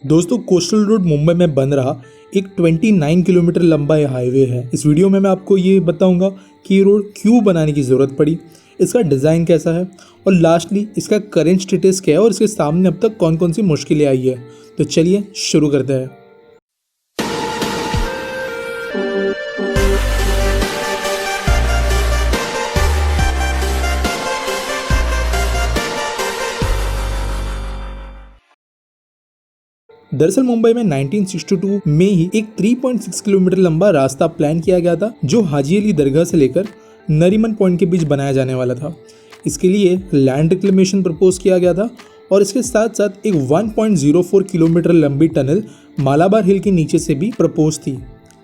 दोस्तों, coastal road Mumbai में बन रहा एक 29 किलोमीटर लंबा ये हाईवे है। इस वीडियो में मैं आपको ये बताऊंगा कि ये रोड क्यों बनाने की ज़रूरत पड़ी, इसका डिज़ाइन कैसा है और लास्टली इसका करंट स्टेटस क्या है और इसके सामने अब तक कौन कौन सी मुश्किलें आई है। तो चलिए शुरू करते हैं। दरअसल मुंबई में 1962 में ही एक 3.6 किलोमीटर लंबा रास्ता प्लान किया गया था, जो हाजी अली दरगाह से लेकर नरीमन पॉइंट के बीच बनाया जाने वाला था। इसके लिए लैंड रिक्लेमेशन प्रपोज किया गया था और इसके साथ साथ एक 1.04 किलोमीटर लंबी टनल मालाबार हिल के नीचे से भी प्रपोज थी।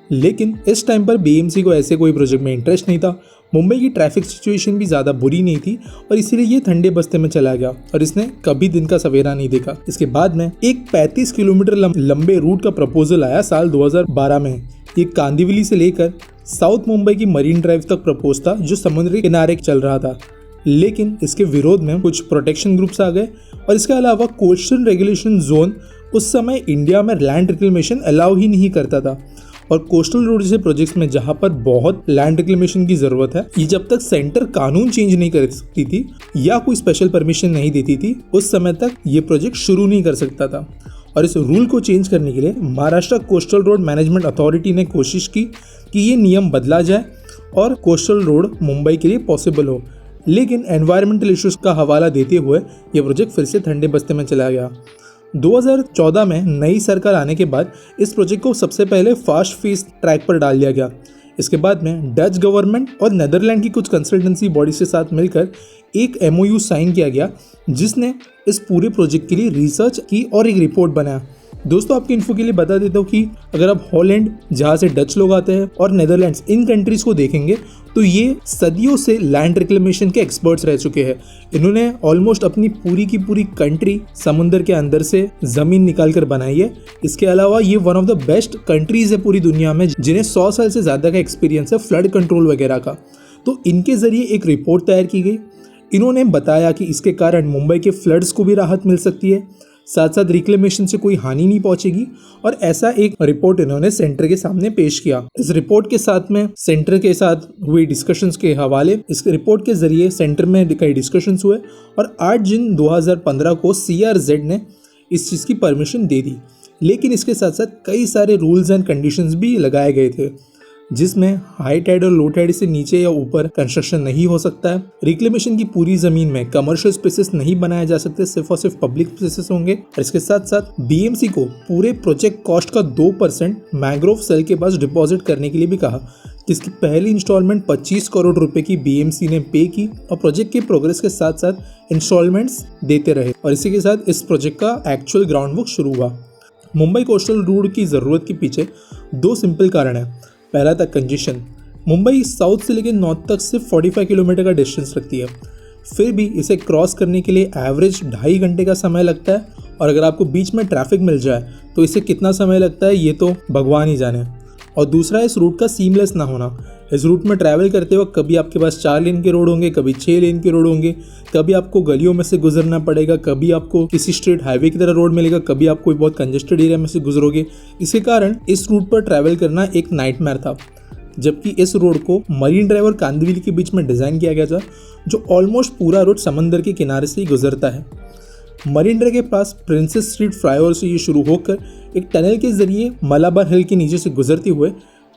लेकिन इस टाइम पर बीएमसी को ऐसे कोई प्रोजेक्ट में इंटरेस्ट नहीं था। मुंबई की ट्रैफिक सिचुएशन भी ज़्यादा बुरी नहीं थी और इसीलिए ये ठंडे बस्ते में चला गया और इसने कभी दिन का सवेरा नहीं देखा। इसके बाद में एक 35 किलोमीटर लंबे रूट का प्रपोजल आया साल 2012 में। ये कांदिवली से लेकर साउथ मुंबई की मरीन ड्राइव तक प्रपोज था, जो समुद्री किनारे चल रहा था। लेकिन इसके विरोध में कुछ प्रोटेक्शन ग्रुप्स आ गए और इसके अलावा कोस्टल रेगुलेशन जोन उस समय इंडिया में लैंड रिक्लेमेशन अलाउ ही नहीं करता था। और कोस्टल रोड जैसे प्रोजेक्ट्स में जहां पर बहुत लैंड रिक्लेमेशन की जरूरत है, ये जब तक सेंटर कानून चेंज नहीं कर सकती थी या कोई स्पेशल परमिशन नहीं देती थी, उस समय तक ये प्रोजेक्ट शुरू नहीं कर सकता था। और इस रूल को चेंज करने के लिए Maharashtra coastal road management authority ने कोशिश की कि ये नियम बदला जाए और कोस्टल रोड मुंबई के लिए पॉसिबल हो। लेकिन एनवायरमेंटल इश्यूज का हवाला देते हुए ये प्रोजेक्ट फिर से ठंडे बस्ते में चला गया। 2014 में नई सरकार आने के बाद इस प्रोजेक्ट को सबसे पहले फास्ट फेज ट्रैक पर डाल दिया गया। इसके बाद में डच गवर्नमेंट और नेदरलैंड की कुछ कंसल्टेंसी बॉडीज के साथ मिलकर एक MOU साइन किया गया, जिसने इस पूरे प्रोजेक्ट के लिए रिसर्च की और एक रिपोर्ट बनाया। दोस्तों, आपकी इन्फो के लिए बता देता हूँ कि अगर आप हॉलैंड, जहाँ से डच लोग आते हैं, और नेदरलैंड्स, इन कंट्रीज को देखेंगे तो ये सदियों से लैंड रिक्लेमेशन के एक्सपर्ट्स रह चुके हैं। इन्होंने ऑलमोस्ट अपनी पूरी की पूरी कंट्री समुद्र के अंदर से ज़मीन निकाल कर बनाई है। इसके अलावा ये one of the best countries है पूरी दुनिया में, जिन्हें 100 साल से ज़्यादा का एक्सपीरियंस है फ्लड कंट्रोल वगैरह का। तो इनके ज़रिए एक रिपोर्ट तैयार की गई। इन्होंने बताया कि इसके कारण मुंबई के फ्लड्स को भी राहत मिल सकती है, साथ साथ रिक्लेमेशन से कोई हानि नहीं पहुंचेगी। और ऐसा एक रिपोर्ट इन्होंने सेंटर के सामने पेश किया। इस रिपोर्ट के साथ में सेंटर के साथ हुई डिस्कशंस के हवाले, इस रिपोर्ट के जरिए सेंटर में कई डिस्कशंस हुए और 8 जून 2015 को CRZ ने इस चीज़ की परमिशन दे दी। लेकिन इसके साथ साथ कई सारे रूल्स एंड कंडीशंस भी लगाए गए थे, जिसमें हाई टाइड और लो टाइड से नीचे या ऊपर कंस्ट्रक्शन नहीं हो सकता है। रिक्लेमेशन की पूरी जमीन में कमर्शियल स्पेसेस नहीं बनाए जा सकते, सिर्फ और सिर्फ पब्लिक स्पेसेस होंगे। और इसके साथ साथ BMC को पूरे प्रोजेक्ट कॉस्ट का 2% मैंग्रोव सेल के पास डिपॉजिट करने के लिए भी कहा, जिसकी पहली इंस्टॉलमेंट 25 करोड़ रुपए की BMC ने पे की और प्रोजेक्ट के प्रोग्रेस के साथ साथ इंस्टॉलमेंट्स देते रहे। और इसी के साथ इस प्रोजेक्ट का एक्चुअल ग्राउंड वर्क शुरू हुआ। मुंबई कोस्टल रोड की ज़रूरत के पीछे 2 सिंपल कारण है। पहला था कंजेशन। मुंबई साउथ से लेकर नॉर्थ तक सिर्फ 45 किलोमीटर का डिस्टेंस रखती है, फिर भी इसे क्रॉस करने के लिए एवरेज 2.5 घंटे का समय लगता है। और अगर आपको बीच में ट्रैफिक मिल जाए तो इसे कितना समय लगता है ये तो भगवान ही जाने। और दूसरा, इस रूट का सीमलेस ना होना। इस रूट में ट्रैवल करते वक्त कभी आपके पास 4 लेन के रोड होंगे, कभी 6 लेन के रोड होंगे, कभी आपको गलियों में से गुजरना पड़ेगा, कभी आपको किसी स्ट्रेट हाईवे की तरह रोड मिलेगा, कभी आप कोई बहुत कंजेस्टेड एरिया में से गुजरोगे। इसके कारण इस रूट पर ट्रैवल करना एक नाइटमेयर था। जबकि इस रोड को मरीन ड्राइव और कांदिवली के बीच में डिज़ाइन किया गया था, जो ऑलमोस्ट पूरा रोड समंदर के किनारे से ही गुजरता है। मरीन ड्राइव के पास प्रिंसेस स्ट्रीट फ्लाईओवर से ये शुरू होकर एक टनल के जरिए मलाबार हिल के नीचे से गुजरते हुए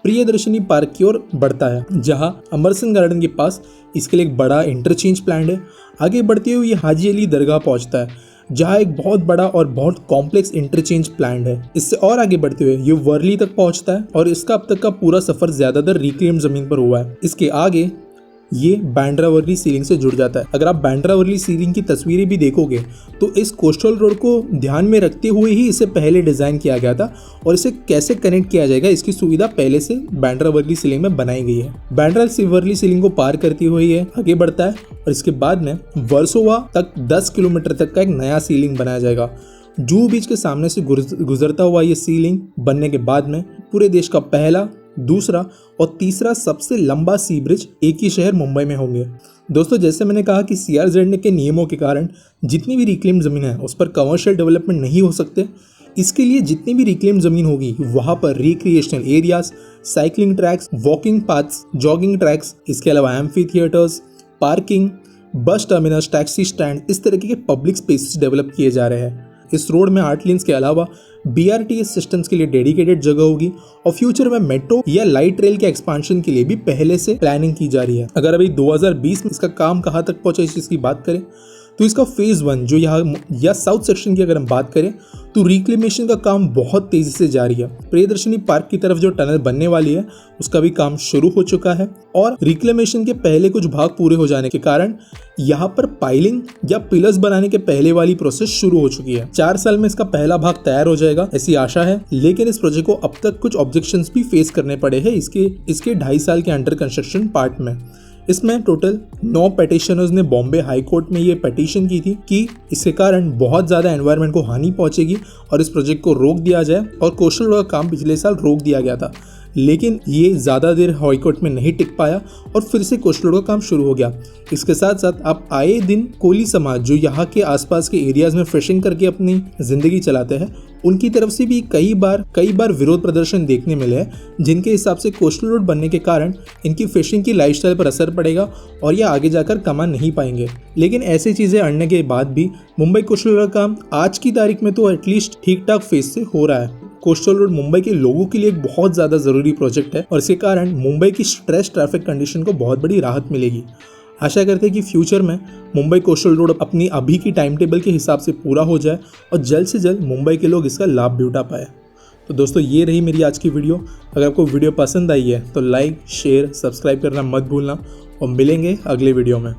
प्रियदर्शनी पार्क की ओर बढ़ता है, जहां अमरसन गार्डन के पास इसके लिए एक बड़ा इंटरचेंज प्लान है। आगे बढ़ते हुए ये हाजी अली दरगाह पहुंचता है, जहां एक बहुत बड़ा और बहुत कॉम्प्लेक्स इंटरचेंज प्लान है। इससे और आगे बढ़ते हुए ये वर्ली तक पहुंचता है और इसका अब तक का पूरा सफर ज्यादातर रिक्लेम्ड जमीन पर हुआ है। इसके आगे ये बांद्रा वर्ली सीलिंग से जुड़ जाता है। अगर आप बांद्रा वर्ली सीलिंग की तस्वीरें भी देखोगे तो इस कोस्टल रोड को ध्यान में रखते हुए ही इसे पहले डिज़ाइन किया गया था और इसे कैसे कनेक्ट किया जाएगा इसकी सुविधा पहले से बांद्रा वर्ली सीलिंग में बनाई गई है। बांद्रा वर्ली सीलिंग को पार करते हुए ये आगे बढ़ता है और इसके बाद में वर्सोवा तक 10 किलोमीटर तक का एक नया सीलिंग बनाया जाएगा। जुहू बीच के सामने से गुजरता हुआ ये सीलिंग बनने के बाद में पूरे देश का पहला, दूसरा और तीसरा सबसे लंबा सी ब्रिज एक ही शहर मुंबई में होंगे। दोस्तों, जैसे मैंने कहा कि CRZ के नियमों के कारण जितनी भी रिक्लेम्ड ज़मीन है उस पर कमर्शियल डेवलपमेंट नहीं हो सकते, इसके लिए जितनी भी रिक्लेम जमीन होगी वहां पर recreational areas, cycling tracks, walking paths, jogging tracks, इसके अलावा amphi theatres, parking, bus terminus, taxi stand, इस तरीके के पब्लिक स्पेसेस डेवलप किए जा रहे हैं। इस रोड में 8 लेन्स के अलावा BRTS सिस्टम्स के लिए डेडिकेटेड जगह होगी और फ्यूचर में मेट्रो या लाइट रेल के एक्सपांशन के लिए भी पहले से प्लानिंग की जा रही है। अगर अभी 2020 में इसका काम कहाँ तक पहुंचा इस चीज की बात करें तो इसका फेज 1 जो यहाँ या साउथ सेक्शन की अगर हम बात करें तो रिक्लेमेशन का काम बहुत तेजी से जारी है। प्रियदर्शनी पार्क की तरफ जो टनल बनने वाली है उसका भी काम शुरू हो चुका है और रिक्लेमेशन के पहले कुछ भाग पूरे हो जाने के कारण यहाँ पर पाइलिंग या पिलर्स बनाने के पहले वाली प्रोसेस शुरू हो चुकी है। 4 साल में इसका पहला भाग तैयार हो जाएगा ऐसी आशा है, लेकिन इस प्रोजेक्ट को अब तक कुछ ऑब्जेक्शंस भी फेस करने पड़े हैं इसके 2.5 साल के अंडर कंस्ट्रक्शन पार्ट में। इसमें टोटल 9 पेटिशनर्स ने बॉम्बे हाई कोर्ट में ये पेटिशन की थी कि इसके कारण बहुत ज़्यादा एनवायरनमेंट को हानि पहुंचेगी और इस प्रोजेक्ट को रोक दिया जाए, और कोस्टल रोड का काम पिछले साल रोक दिया गया था, लेकिन ये ज़्यादा देर हाई कोर्ट में नहीं टिक पाया और फिर से कोस्टल रोड का काम शुरू हो गया। इसके साथ साथ आप आए दिन कोली समाज जो यहाँ के आसपास के एरियाज में फिशिंग करके अपनी ज़िंदगी चलाते हैं, उनकी तरफ से भी कई बार विरोध प्रदर्शन देखने मिले हैं, जिनके हिसाब से कोस्टल रोड बनने के कारण इनकी फिशिंग की लाइफस्टाइल पर असर पड़ेगा और ये आगे जाकर कमा नहीं पाएंगे। लेकिन ऐसी चीज़ें अड़ने के बाद भी मुंबई कोस्टल रोड का काम आज की तारीख में तो एटलीस्ट ठीक ठाक फेज से हो रहा है। कोस्टल रोड मुंबई के लोगों के लिए एक बहुत ज़्यादा ज़रूरी प्रोजेक्ट है और इसके कारण मुंबई की स्ट्रेस ट्रैफिक कंडीशन को बहुत बड़ी राहत मिलेगी। आशा करते हैं कि फ्यूचर में मुंबई कोस्टल रोड अपनी अभी की टाइम टेबल के हिसाब से पूरा हो जाए और जल्द से जल्द मुंबई के लोग इसका लाभ भी उठा पाए। तो दोस्तों ये रही मेरी आज की वीडियो। अगर आपको वीडियो पसंद आई है तो लाइक, शेयर, सब्सक्राइब करना मत भूलना और मिलेंगे अगले वीडियो में।